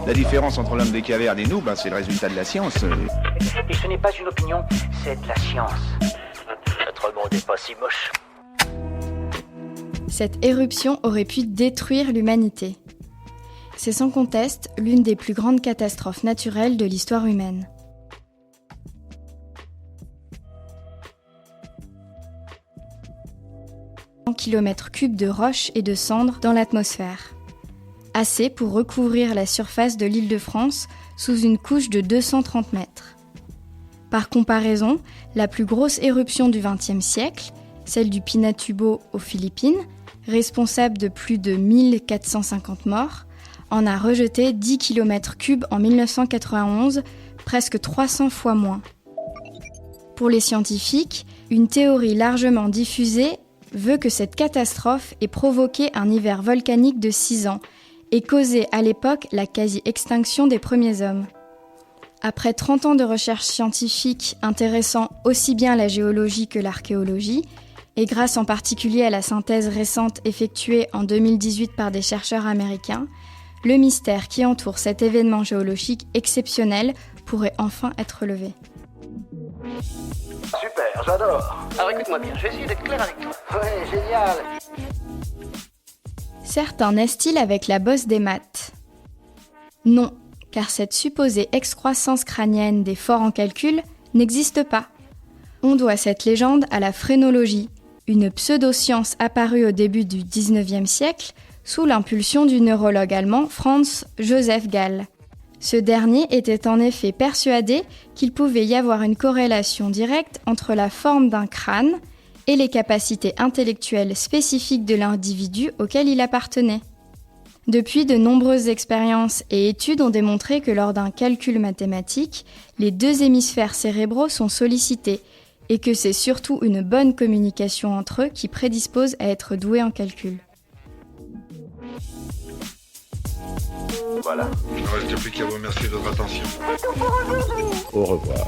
La différence entre l'homme des cavernes et nous, c'est le résultat de la science. Et ce n'est pas une opinion, c'est de la science. Notre monde n'est pas si moche. Cette éruption aurait pu détruire l'humanité. C'est sans conteste l'une des plus grandes catastrophes naturelles de l'histoire humaine. Km3 de roches et de cendres dans l'atmosphère. Assez pour recouvrir la surface de l'Île-de-France sous une couche de 230 mètres. Par comparaison, la plus grosse éruption du XXe siècle, celle du Pinatubo aux Philippines, responsable de plus de 1450 morts, en a rejeté 10 km3 en 1991, presque 300 fois moins. Pour les scientifiques, une théorie largement diffusée veut que cette catastrophe ait provoqué un hiver volcanique de 6 ans et causé à l'époque la quasi-extinction des premiers hommes. Après 30 ans de recherche scientifique intéressant aussi bien la géologie que l'archéologie, et grâce en particulier à la synthèse récente effectuée en 2018 par des chercheurs américains, le mystère qui entoure cet événement géologique exceptionnel pourrait enfin être levé. Super, j'adore. Alors écoute-moi bien, je vais essayer d'être clair avec toi. Ouais, génial. Certains naissent-ils avec la bosse des maths ? Non, car cette supposée excroissance crânienne des forts en calcul n'existe pas. On doit cette légende à la phrénologie, une pseudo-science apparue au début du XIXe siècle sous l'impulsion du neurologue allemand Franz Joseph Gall. Ce dernier était en effet persuadé qu'il pouvait y avoir une corrélation directe entre la forme d'un crâne et les capacités intellectuelles spécifiques de l'individu auquel il appartenait. Depuis, de nombreuses expériences et études ont démontré que lors d'un calcul mathématique, les deux hémisphères cérébraux sont sollicités et que c'est surtout une bonne communication entre eux qui prédispose à être doué en calcul. Voilà. Il ne reste plus qu'à vous remercier de votre attention. Au revoir.